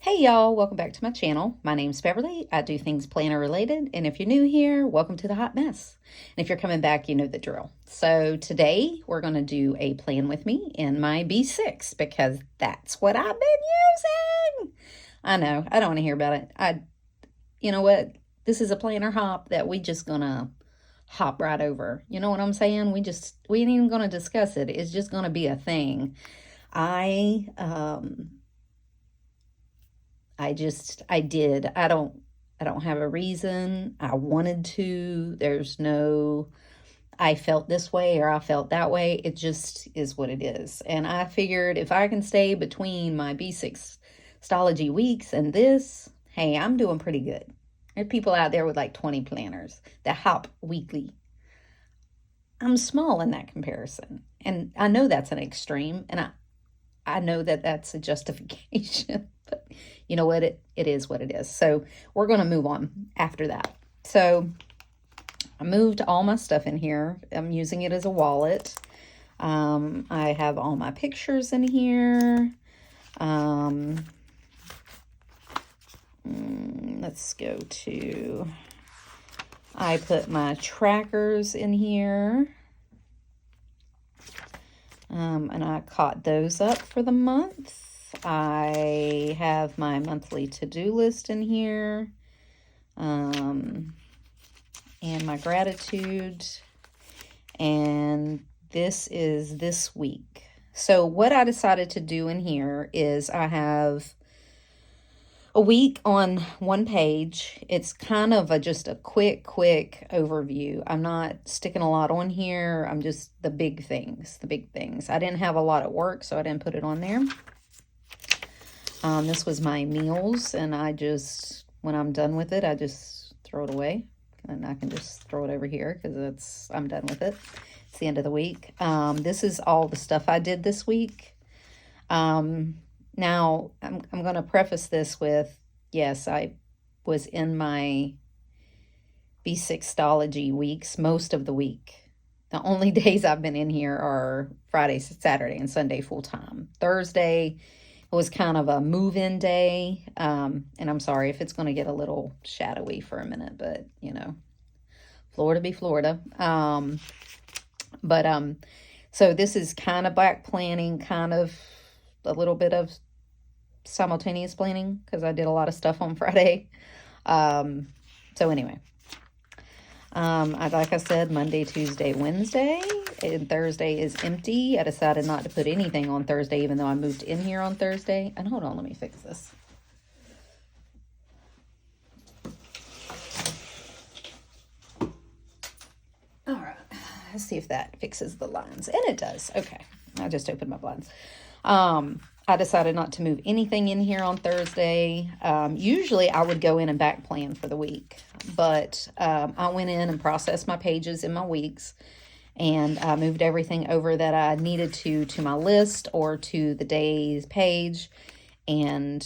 Hey y'all, welcome back to my channel. My name's Beverly. I do things planner related, and if you're new here, welcome to the hot mess. And if you're coming back, you know the drill. So today we're going to do a plan with me in my B6 because that's what I've been using. I know, I don't want to hear about it. You know what? This is a planner hop that we just gonna hop right over. You know what I'm saying? We ain't even gonna discuss it. It's just gonna be a thing. I um I did. I don't have a reason. I wanted to. There's no I felt this way or I felt that way. It just is what it is. And I figured if I can stay between my B6 Stalogy weeks and this, hey, I'm doing pretty good. There are people out there with like 20 planners that hop weekly. I'm small in that comparison. And I know that's an extreme, and I know that that's a justification, but you know what? It is what it is. So we're going to move on after that. So I moved all my stuff in here. I'm using it as a wallet. I have all my pictures in here. Let's go to, I put my trackers in here. And I caught those up for the month. I have my monthly to-do list in here. And my gratitude. And this is this week. So what I decided to do in here is I have a week on one page. It's kind of just a quick overview. I'm not sticking a lot on here. I'm just the big things. I didn't have a lot at work, so I didn't put it on there. This was my meals, and when I'm done with it, I just throw it away. And I can just throw it over here because I'm done with it. It's the end of the week. This is all the stuff I did this week. Now, I'm going to preface this with, yes, I was in my B6 Stalogy weeks most of the week. The only days I've been in here are Friday, Saturday, and Sunday full time. Thursday was kind of a move-in day, and I'm sorry if it's going to get a little shadowy for a minute, but, you know, Florida be Florida. So this is kind of back planning, kind of a little bit of simultaneous planning because I did a lot of stuff on Friday. So anyway, like I said, Monday, Tuesday, Wednesday, and Thursday is empty. I decided not to put anything on Thursday, even though I moved in here on Thursday. And hold on, let me fix this. All right, let's see if that fixes the lines. And it does. Okay, I just opened my blinds. I decided not to move anything in here on Thursday. Usually I would go in and back plan for the week, but I went in and processed my pages in my weeks, and I moved everything over that I needed to my list or to the day's page, and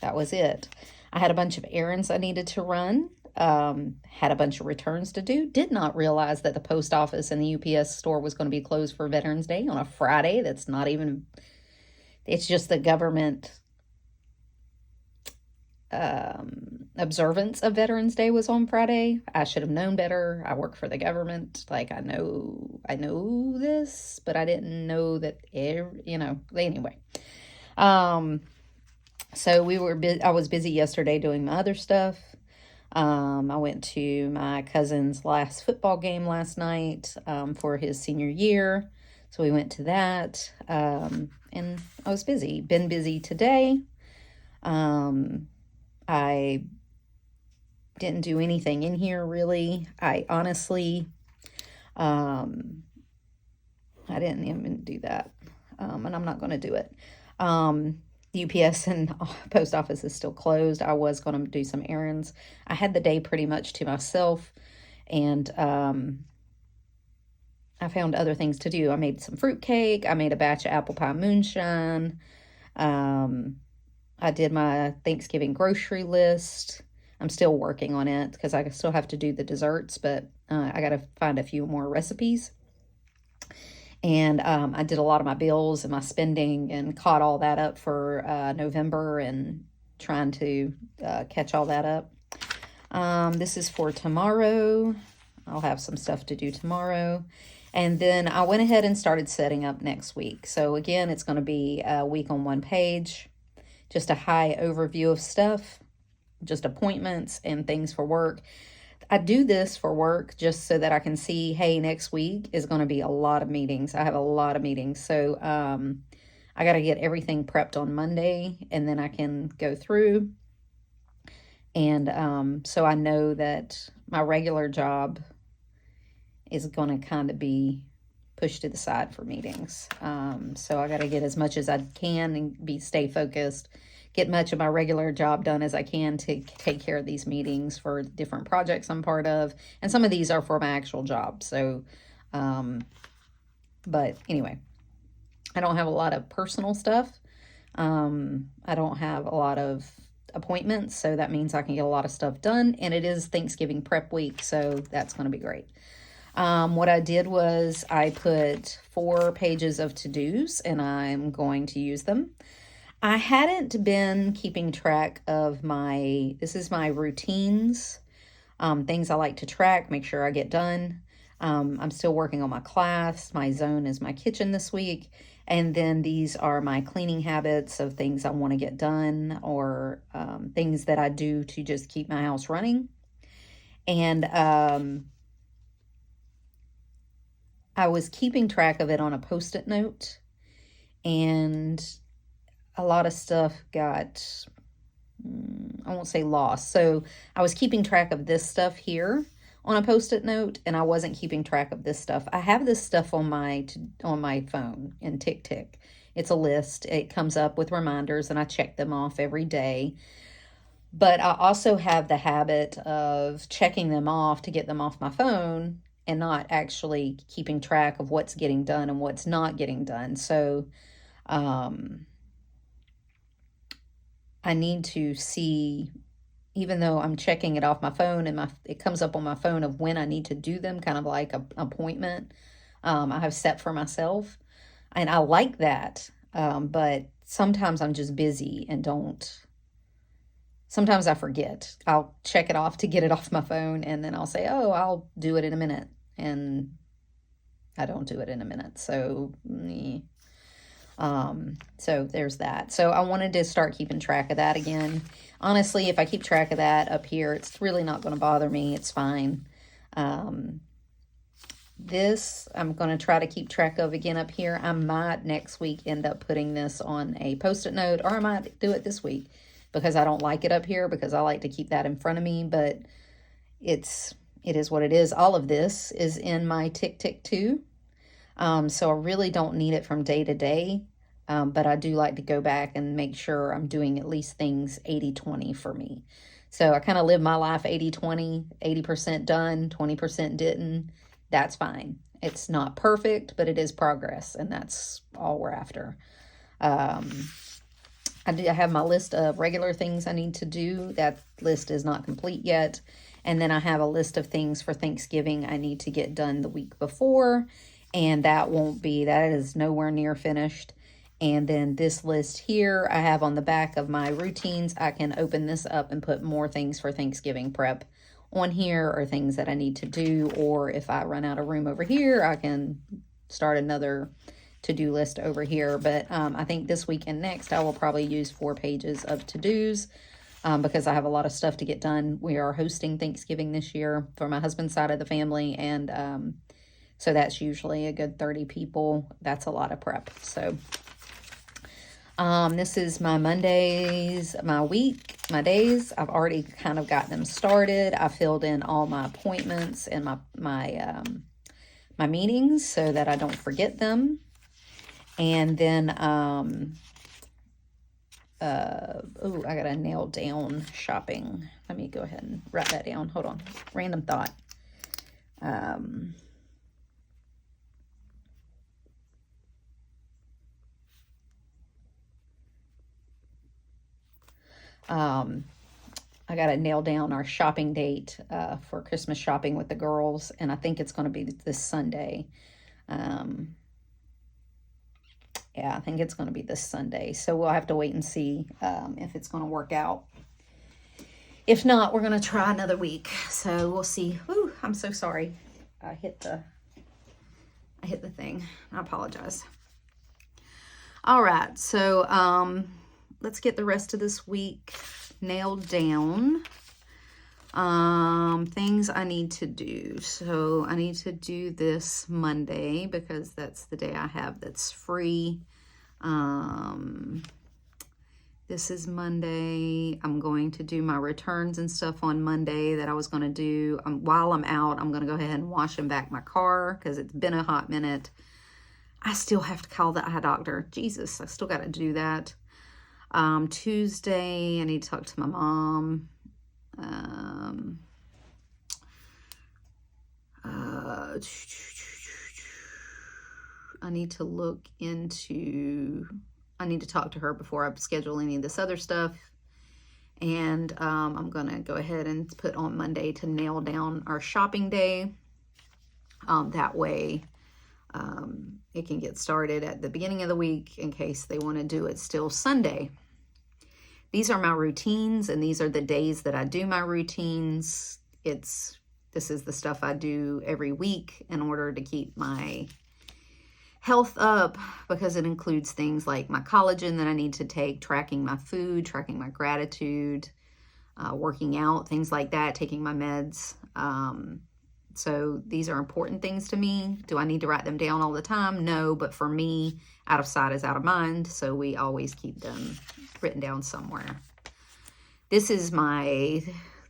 that was it. I had a bunch of errands I needed to run, had a bunch of returns to do. Did not realize that the post office and the UPS store was going to be closed for Veterans Day on a Friday. That's not even... It's just the government observance of Veterans Day was on Friday. I should have known better. I work for the government. Like, I know this, but I didn't know that, anyway. So I was busy yesterday doing my other stuff. I went to my cousin's last football game last night for his senior year. So we went to that, and I was busy. Been busy today. I didn't do anything in here, really. I honestly, I didn't even do that, and I'm not going to do it. The UPS and post office is still closed. I was going to do some errands. I had the day pretty much to myself, and I found other things to do. I made some fruitcake. I made a batch of apple pie moonshine. I did my Thanksgiving grocery list. I'm still working on it because I still have to do the desserts, but I got to find a few more recipes. And I did a lot of my bills and my spending and caught all that up for November and trying to catch all that up. This is for tomorrow. I'll have some stuff to do tomorrow. And then I went ahead and started setting up next week. So again, it's going to be a week on one page, just a high overview of stuff, just appointments and things for work. I do this for work just so that I can see, hey, next week is going to be a lot of meetings. I have a lot of meetings. So I got to get everything prepped on Monday, and then I can go through. And so I know that my regular job is going to kind of be pushed to the side for meetings. So I got to get as much as I can and stay focused, get much of my regular job done as I can to take care of these meetings for different projects I'm part of. And some of these are for my actual job. So, but anyway, I don't have a lot of personal stuff. I don't have a lot of appointments, so that means I can get a lot of stuff done. And it is Thanksgiving prep week, so that's going to be great. What I did was I put 4 pages of to-dos, and I'm going to use them. I hadn't been keeping track of this is my routines, things I like to track, make sure I get done. I'm still working on my class. My zone is my kitchen this week. And then these are my cleaning habits of things I want to get done, or things that I do to just keep my house running. And I was keeping track of it on a Post-it note, and a lot of stuff got, I won't say lost. So I was keeping track of this stuff here on a Post-it note, and I wasn't keeping track of this stuff. I have this stuff on my phone in TickTick. It's a list. It comes up with reminders, and I check them off every day. But I also have the habit of checking them off to get them off my phone and not actually keeping track of what's getting done and what's not getting done. So I need to see, even though I'm checking it off my phone and it comes up on my phone of when I need to do them, kind of like an appointment I have set for myself. And I like that, but sometimes I'm just busy and sometimes I forget. I'll check it off to get it off my phone, and then I'll say, oh, I'll do it in a minute. And I don't do it in a minute. So there's that. So I wanted to start keeping track of that again. Honestly, if I keep track of that up here, it's really not going to bother me. It's fine. This I'm going to try to keep track of again up here. I might next week end up putting this on a Post-it note, or I might do it this week because I don't like it up here, because I like to keep that in front of me. But it is what it is. All of this is in my TickTick too. So I really don't need it from day to day. But I do like to go back and make sure I'm doing at least things 80-20 for me. So I kind of live my life 80-20, 80% done, 20% didn't. That's fine. It's not perfect, but it is progress, and that's all we're after. I have my list of regular things I need to do. That list is not complete yet. And then I have a list of things for Thanksgiving I need to get done the week before, and that is nowhere near finished. And then this list here I have on the back of my routines. I can open this up and put more things for Thanksgiving prep on here, or things that I need to do. Or if I run out of room over here, I can start another to-do list over here. But I think this week and next I will probably use 4 pages of to-dos because I have a lot of stuff to get done. We are hosting Thanksgiving this year for my husband's side of the family, and so that's usually a good 30 people. That's a lot of prep. So this is my Mondays, my days. I've already kind of got them started. I filled in all my appointments and my meetings so that I don't forget them. And then, I gotta nail down shopping. Let me go ahead and write that down. Hold on. Random thought. I got to nail down our shopping date for Christmas shopping with the girls, and I think it's going to be this Sunday. Yeah, I think it's going to be this Sunday. So we'll have to wait and see if it's going to work out. If not, we're going to try another week. So we'll see. Ooh, I'm so sorry. I hit the thing. I apologize. All right. So let's get the rest of this week nailed down. Things I need to do. So I need to do this Monday because that's the day I have that's free. This is Monday. I'm going to do my returns and stuff on Monday that I was going to do. While I'm out, I'm going to go ahead and wash and vac my car because it's been a hot minute. I still have to call the eye doctor. Jesus, I still got to do that. Tuesday, I need to talk to my mom. I need to look into... I need to talk to her before I schedule any of this other stuff. And I'm going to go ahead and put on Monday to nail down our shopping day. That way it can get started at the beginning of the week in case they want to do it still Sunday. These are my routines, and these are the days that I do my routines. This is the stuff I do every week in order to keep my health up, because it includes things like my collagen that I need to take, tracking my food, tracking my gratitude, working out, things like that, taking my meds. So these are important things to me. Do I need to write them down all the time? No, but for me, out of sight is out of mind. So we always keep them written down somewhere. This is my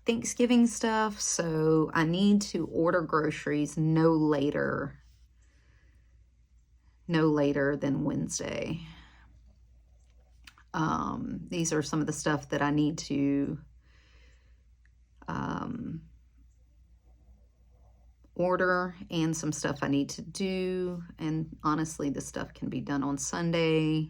Thanksgiving stuff. So I need to order groceries no later than Wednesday. These are some of the stuff that I need to order, and some stuff I need to do. And honestly, this stuff can be done on Sunday.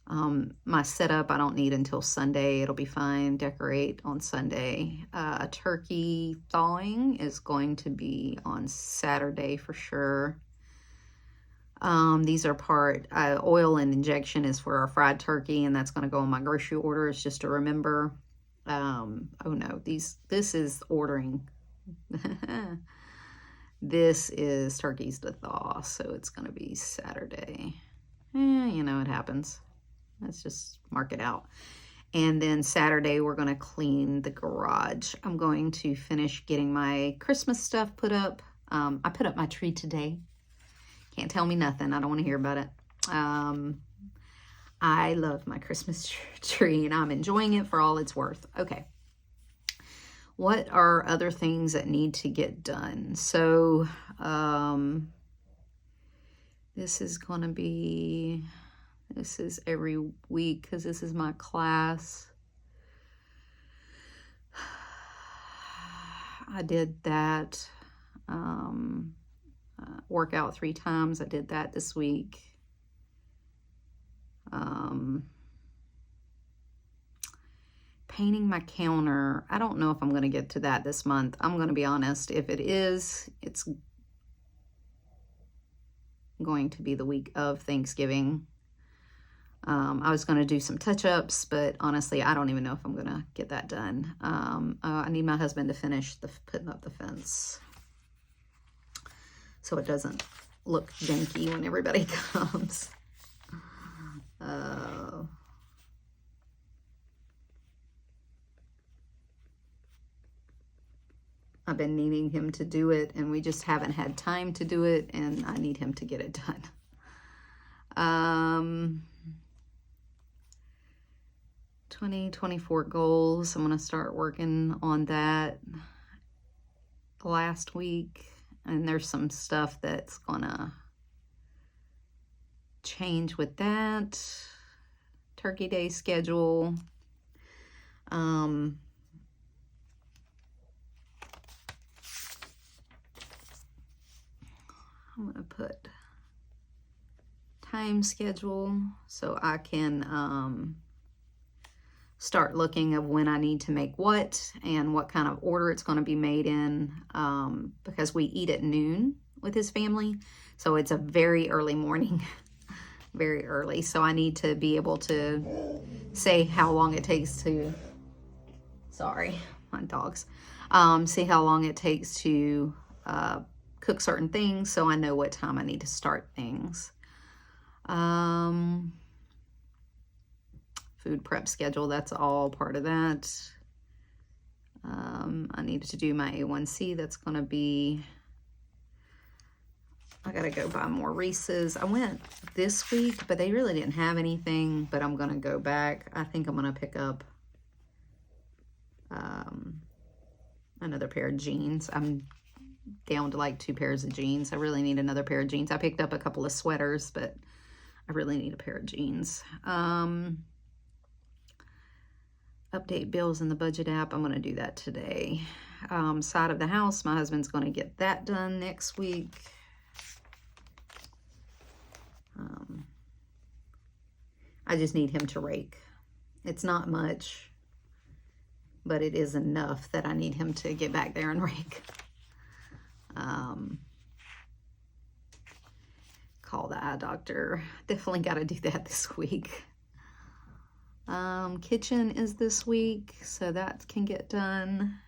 My setup I don't need until Sunday. It'll be fine. Decorate on Sunday. Turkey thawing is going to be on Saturday for sure. These are oil and injection is for our fried turkey, and that's going to go on my grocery order. It's just to remember. Oh no, this is ordering. This is turkeys to thaw, so it's going to be Saturday. You know, it happens. Let's just mark it out. And then Saturday, we're going to clean the garage. I'm going to finish getting my Christmas stuff put up. I put up my tree today. Can't tell me nothing. I don't want to hear about it. I love my Christmas tree, and I'm enjoying it for all it's worth. Okay. What are other things that need to get done? So this is going to be, this is every week because this is my class. I did that. Workout 3 times. I did that this week. Painting my counter. I don't know if I'm going to get to that this month. I'm going to be honest. If it is, it's going to be the week of Thanksgiving. I was going to do some touch-ups, but honestly, I don't even know if I'm going to get that done. I need my husband to finish putting up the fence so it doesn't look janky when everybody comes. I've been needing him to do it, and we just haven't had time to do it, and I need him to get it done. 2024 goals. I'm going to start working on that last week, and there's some stuff that's going to change with that. Turkey Day schedule. I'm going to put time schedule so I can start looking of when I need to make what and what kind of order it's going to be made in, because we eat at noon with his family. So it's a very early morning. very early. So I need to be able to say how long it takes to, sorry, my dogs, see how long it takes to cook certain things, so I know what time I need to start things. Food prep schedule, that's all part of that. I needed to do my A1C. That's going to be, I got to go buy more Reese's. I went this week, but they really didn't have anything, but I'm going to go back. I think I'm going to pick up another pair of jeans. I'm down to like 2 pairs of jeans. I really need another pair of jeans. I picked up a couple of sweaters, but I really need a pair of jeans. Update bills in the budget app. I'm going to do that today. Side of the house, my husband's going to get that done next week. I just need him to rake. It's not much, but it is enough that I need him to get back there and rake. Call the eye doctor. Definitely got to do that this week. Kitchen is this week, so that can get done.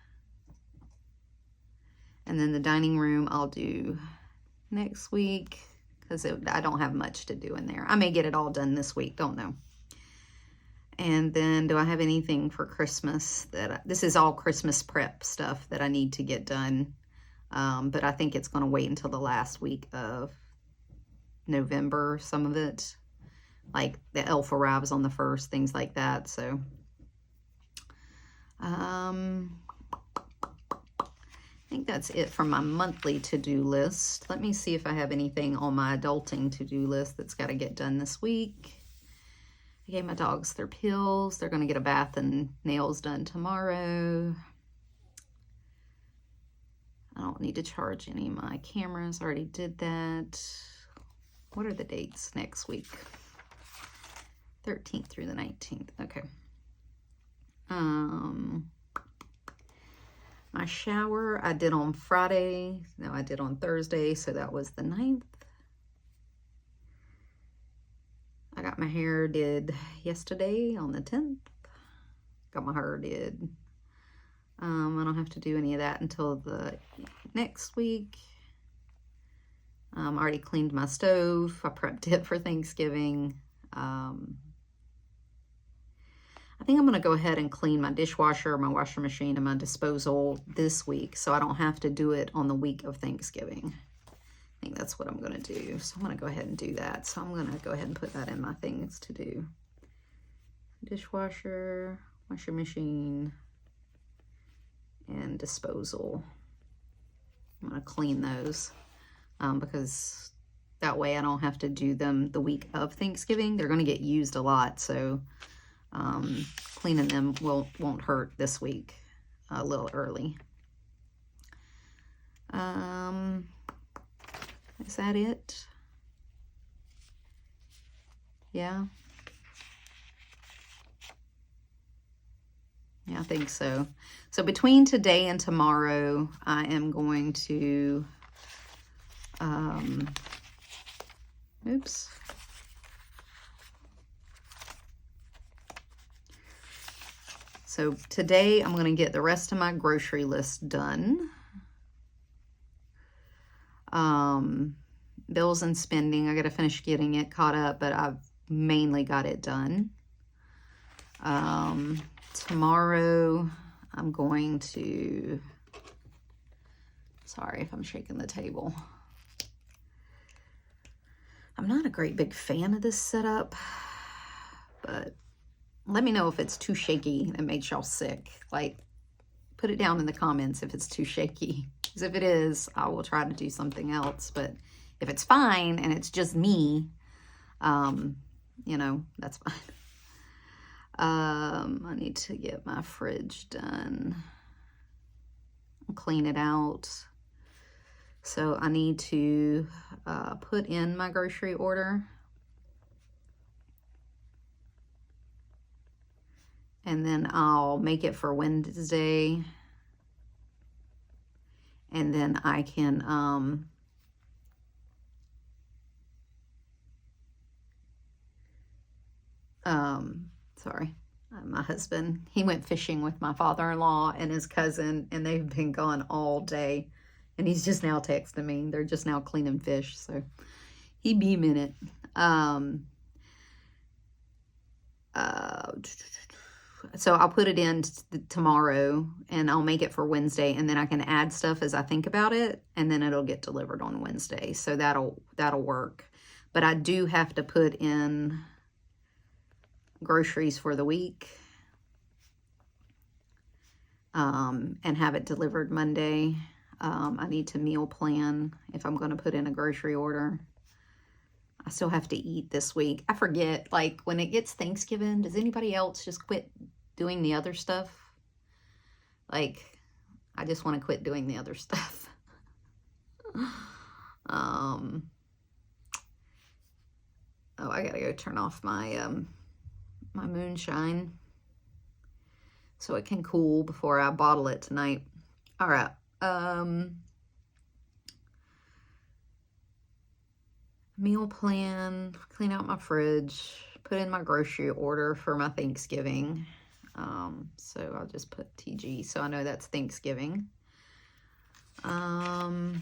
And then the dining room I'll do next week, because I don't have much to do in there. I may get it all done this week, don't know. And then do I have anything for Christmas that this is all Christmas prep stuff that I need to get done. But I think it's going to wait until the last week of November, some of it. Like the elf arrives on the 1st, things like that. So, I think that's it for my monthly to-do list. Let me see if I have anything on my adulting to-do list that's got to get done this week. I gave my dogs their pills. They're going to get a bath and nails done tomorrow. I don't need to charge any of my cameras. I already did that. What are the dates next week? 13th through the 19th. Okay. My shower I did on Friday. No, I did on Thursday, so that was the 9th. I got my hair did yesterday on the 10th. Got my hair did. I don't have to do any of that until the next week. I already cleaned my stove. I prepped it for Thanksgiving. I think I'm going to go ahead and clean my dishwasher, my washer machine, and my disposal this week, so I don't have to do it on the week of Thanksgiving. I think that's what I'm going to do. So I'm going to go ahead and do that. So I'm going to go ahead and put that in my things to do. Dishwasher, washer machine, and disposal. I'm going to clean those because that way I don't have to do them the week of Thanksgiving. They're going to get used a lot, so cleaning them won't hurt this week a little early. Is that it? Yeah. Yeah, I think so. So between today and tomorrow, I am going to, oops. So today I'm going to get the rest of my grocery list done. Bills and spending, I got to finish getting it caught up, but I've mainly got it done. Tomorrow I'm going to, sorry if I'm shaking the table. I'm not a great big fan of this setup, but let me know if it's too shaky and makes y'all sick. Like, put it down in the comments if it's too shaky. Because if it is, I will try to do something else. But if it's fine and it's just me, you know, that's fine. I need to get my fridge done. Clean it out. So I need to put in my grocery order. And then I'll make it for Wednesday. And then I can, Sorry. My husband, he went fishing with my father-in-law and his cousin, and they've been gone all day. And he's just now texting me. They're just now cleaning fish, so he beam in it. So I'll put it in tomorrow, and I'll make it for Wednesday, and then I can add stuff as I think about it, and then it'll get delivered on Wednesday. So that'll work. But I do have to put in groceries for the week, and have it delivered Monday. I need to meal plan if I'm going to put in a grocery order. I still have to eat this week. I forget, like, when it gets Thanksgiving, does anybody else just quit doing the other stuff? Like, I just want to quit doing the other stuff. Oh, I gotta go turn off my my moonshine so it can cool before I bottle it tonight. All right. Meal plan, clean out my fridge, put in my grocery order for my Thanksgiving. So I'll just put TG so I know that's Thanksgiving. I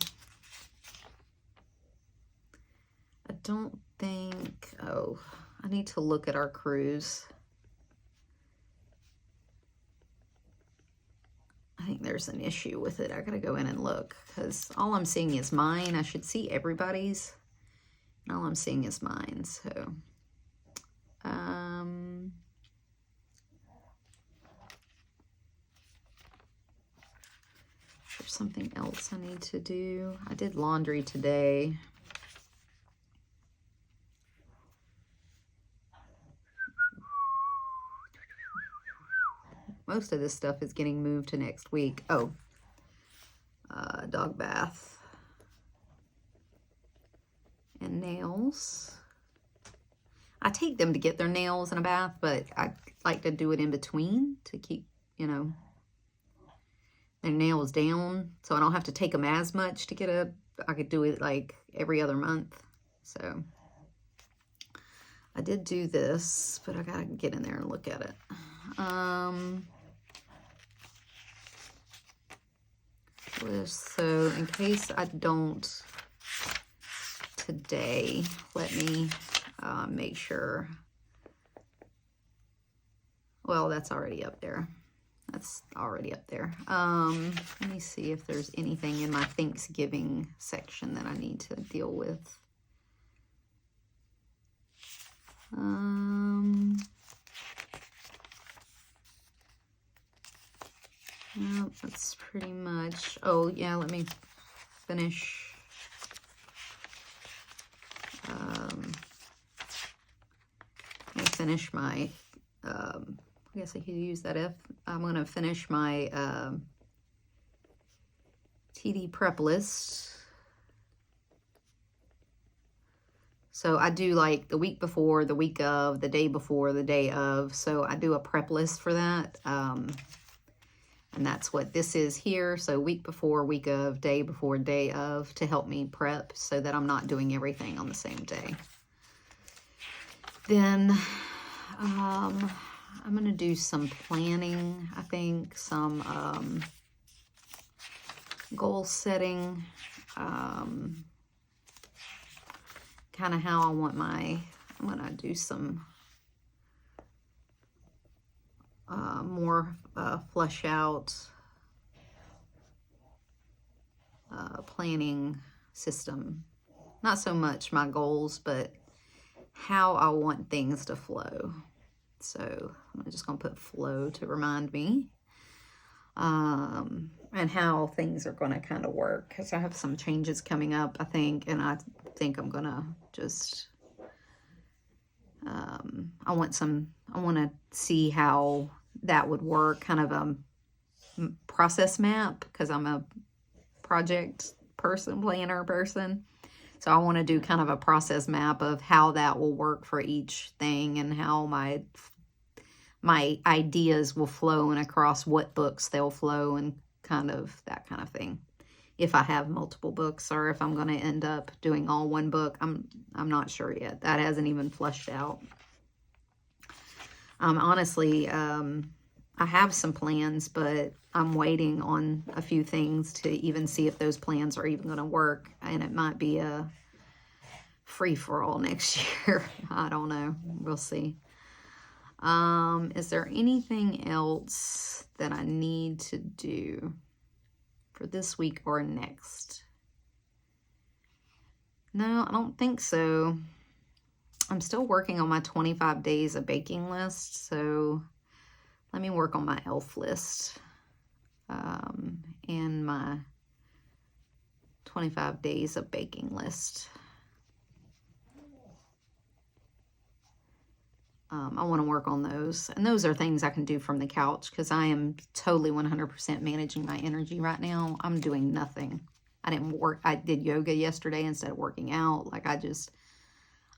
don't think, oh, I need to look at our cruise. I think there's an issue with it. I gotta go in and look because all I'm seeing is mine. I should see everybody's. And all I'm seeing is mine. So, there's something else I need to do. I did laundry today. Most of this stuff is getting moved to next week. Oh, dog bath and nails. I take them to get their nails in a bath, but I like to do it in between to keep, you know, their nails down, so I don't have to take them as much to get I could do it like every other month. So I did do this, but I gotta get in there and look at it. So in case I don't today, let me make sure. Well, that's already up there. That's already up there. Let me see if there's anything in my Thanksgiving section that I need to deal with. Well, that's pretty much. Oh, yeah, let me finish. Let me finish my, I guess I could use that if. I'm going to finish my TD prep list. So I do like the week before, the week of, the day before, the day of. So I do a prep list for that. And that's what this is here. So week before, week of, day before, day of, to help me prep so that I'm not doing everything on the same day. Then I'm going to do some planning, I think, some goal setting, kind of how I want I'm going to do some more flesh out planning system. Not so much my goals, but how I want things to flow. So I'm just going to put flow to remind me. And how things are going to kind of work. Because I have some changes coming up, I think. And I think I'm going to just... I want to see how that would work, kind of a process map, because I'm a project person, planner person. So I want to do kind of a process map of how that will work for each thing and how my ideas will flow and across what books they'll flow and kind of that kind of thing. If I have multiple books or if I'm going to end up doing all one book, I'm not sure yet. That hasn't even fleshed out. Honestly, I have some plans, but I'm waiting on a few things to even see if those plans are even going to work. And it might be a free-for-all next year. I don't know. We'll see. Is there anything else that I need to do for this week or next? No, I don't think so. I'm still working on my 25 days of baking list, so let me work on my elf list and my 25 days of baking list. I want to work on those, and those are things I can do from the couch because I am totally 100% managing my energy right now. I'm doing nothing. I didn't work. I did yoga yesterday instead of working out. Like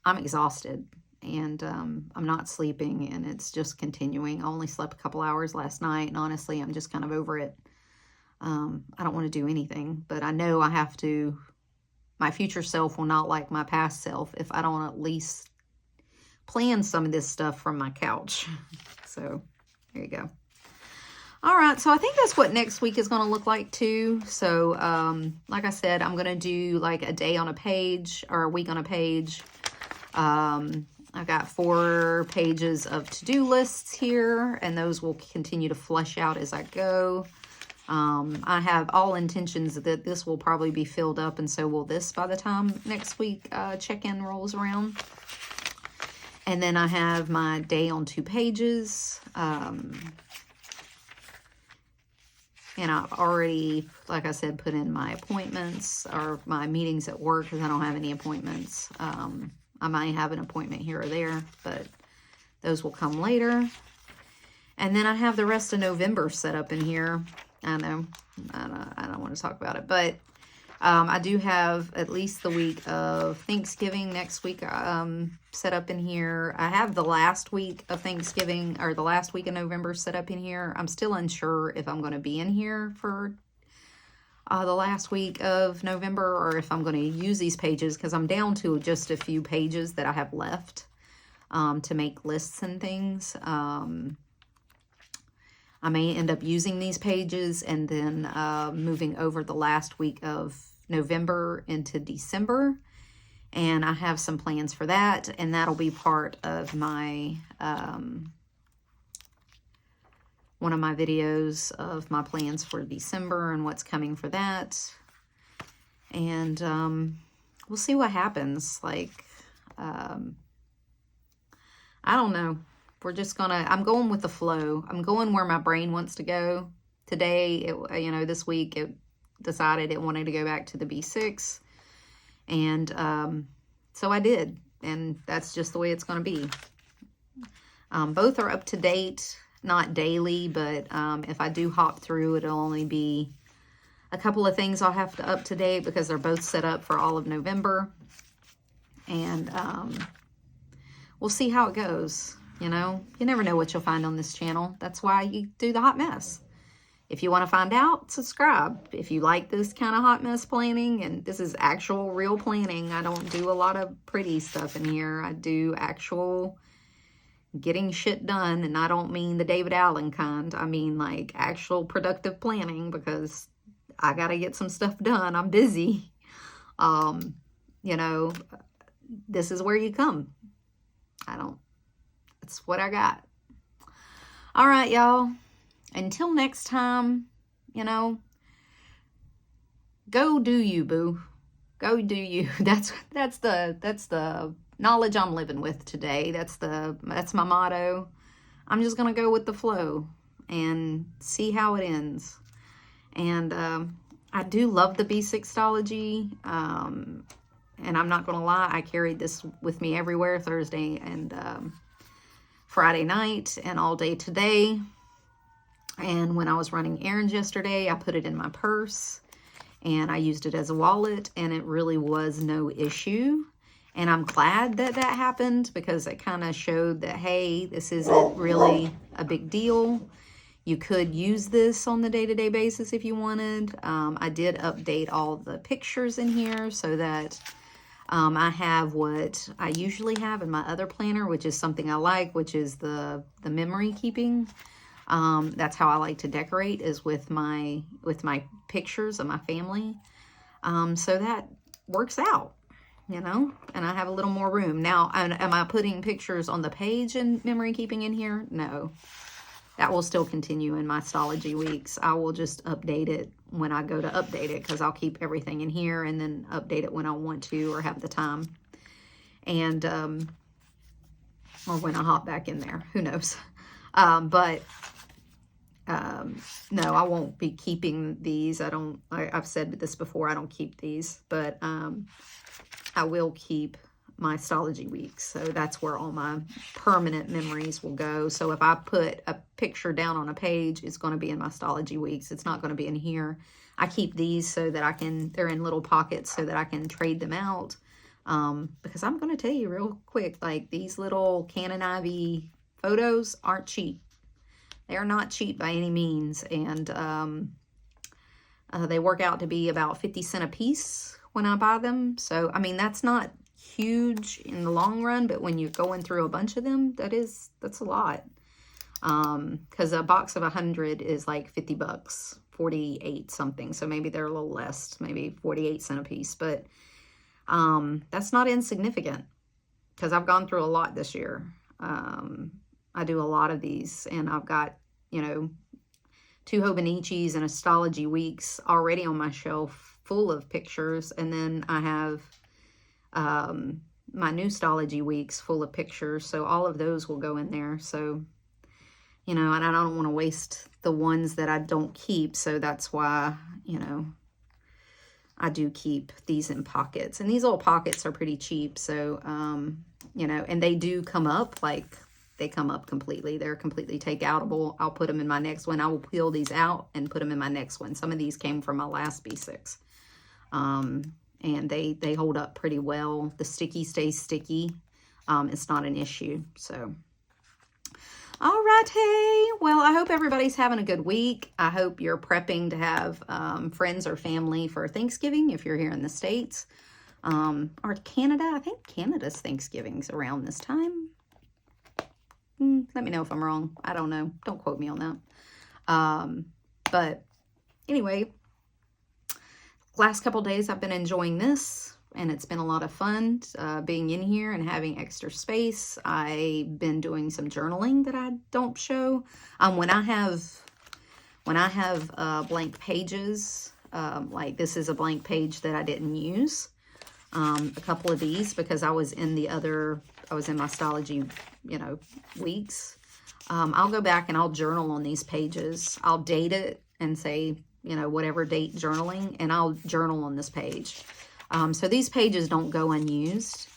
I'm exhausted, and I'm not sleeping, and it's just continuing. I only slept a couple hours last night, and honestly, I'm just kind of over it. I don't want to do anything, but I know I have to. My future self will not like my past self if I don't at least plan some of this stuff from my couch. So there you go. All right, so I think that's what next week is going to look like too. So like I said, I'm going to do like a day on a page or a week on a page. I've got 4 pages of to-do lists here, and those will continue to flesh out as I go. I have all intentions that this will probably be filled up, and so will this by the time next week check-in rolls around. And then I have my day on 2 pages. And I've already, like I said, put in my appointments or my meetings at work because I don't have any appointments. I might have an appointment here or there, but those will come later. And then I have the rest of November set up in here. I know, I don't want to talk about it, but I do have at least the week of Thanksgiving next week set up in here. I have the last week of Thanksgiving or the last week of November set up in here. I'm still unsure if I'm going to be in here for the last week of November or if I'm going to use these pages because I'm down to just a few pages that I have left to make lists and things. I may end up using these pages and then moving over the last week of November into December. And I have some plans for that. And that'll be part of my, one of my videos of my plans for December and what's coming for that. And we'll see what happens. Like, I don't know. We're just gonna, I'm going with the flow. I'm going where my brain wants to go. Today, this week, it decided it wanted to go back to the B6. And so I did. And that's just the way it's going to be. Both are up to date, not daily, but if I do hop through, it'll only be a couple of things I'll have to up to date because they're both set up for all of November. And we'll see how it goes. You never know what you'll find on this channel. That's why you do the hot mess. If you want to find out, subscribe. If you like this kind of hot mess planning, and this is actual real planning. I don't do a lot of pretty stuff in here. I do actual getting shit done, and I don't mean the David Allen kind. I mean like actual productive planning because I got to get some stuff done. I'm busy. This is where you come. That's what I got. All right, y'all. Until next time, go do you, boo. Go do you. That's the knowledge I'm living with today. That's my motto. I'm just gonna go with the flow and see how it ends. And I do love the B6 Stalogy. And I'm not gonna lie, I carried this with me everywhere Thursday and Friday night and all day today. And when I was running errands yesterday, I put it in my purse and I used it as a wallet, and it really was no issue. And I'm glad that that happened because it kind of showed that, hey, this isn't really a big deal. You could use this on the day-to-day basis if you wanted. I did update all the pictures in here so that I have what I usually have in my other planner, which is something I like, which is the memory keeping. That's how I like to decorate, is with my pictures of my family. So that works out, you know, and I have a little more room. Now, am I putting pictures on the page and memory keeping in here? No. That will still continue in my Stalogy weeks. I will just update it when I go to update it, because I'll keep everything in here and then update it when I want to or have the time. And, or when I hop back in there, who knows. No, I won't be keeping these. I've said this before, I don't keep these, but I will keep my Stalogy weeks. So that's where all my permanent memories will go. So if I put a picture down on a page, it's going to be in my Stalogy weeks. It's not going to be in here. I keep these so that they're in little pockets so that I can trade them out. Because I'm going to tell you real quick, like, these little Canon Ivy photos aren't cheap. They are not cheap by any means. And they work out to be about 50 cents a piece when I buy them. So, I mean, that's not huge in the long run, but when you're going through a bunch of them, that's a lot. Because a box of 100 is like 50 bucks, 48 something. So maybe they're a little less, maybe 48 cents a piece. But that's not insignificant, because I've gone through a lot this year. I do a lot of these, and I've got, you know, 2 Hobonichis and a Stalogy weeks already on my shelf full of pictures. And then I have my new Stalogy weeks full of pictures. So all of those will go in there. So, you know, and I don't want to waste the ones that I don't keep. So that's why, you know, I do keep these in pockets. And these little pockets are pretty cheap. So, you know, and they do come up, like, they come up completely. They're completely take-outable. I'll put them in my next one. I will peel these out and put them in my next one. Some of these came from my last B6. And they hold up pretty well. The sticky stays sticky. It's not an issue. So, all right, hey. Well, I hope everybody's having a good week. I hope you're prepping to have friends or family for Thanksgiving if you're here in the States. Or Canada. I think Canada's Thanksgiving's around this time. Let me know if I'm wrong. I don't know. Don't quote me on that. But anyway, last couple days I've been enjoying this, and it's been a lot of fun being in here and having extra space. I've been doing some journaling that I don't show. When I have blank pages, like this is a blank page that I didn't use. A couple of these because I was in my Stalogy, you know, weeks. I'll go back and I'll journal on these pages. I'll date it and say, you know, whatever date journaling, and I'll journal on this page. So these pages don't go unused.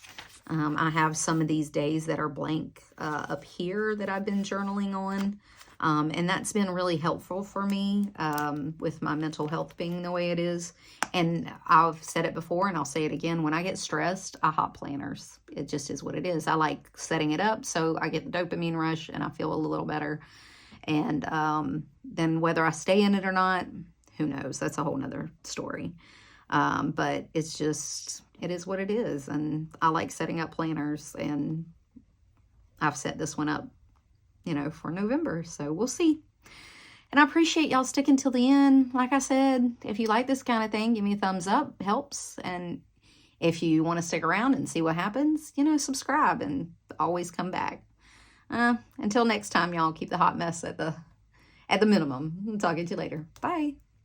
I have some of these days that are blank up here that I've been journaling on. And that's been really helpful for me with my mental health being the way it is. And I've said it before and I'll say it again. When I get stressed, I hop planners. It just is what it is. I like setting it up so I get the dopamine rush and I feel a little better. And then whether I stay in it or not, who knows? That's a whole nother story. But it's just, it is what it is. And I like setting up planners, and I've set this one up, you know, for November. So we'll see. And I appreciate y'all sticking till the end. Like I said, if you like this kind of thing, give me a thumbs up. Helps. And if you want to stick around and see what happens, you know, subscribe and always come back. Until next time, y'all, keep the hot mess at the minimum. I'll talk to you later. Bye.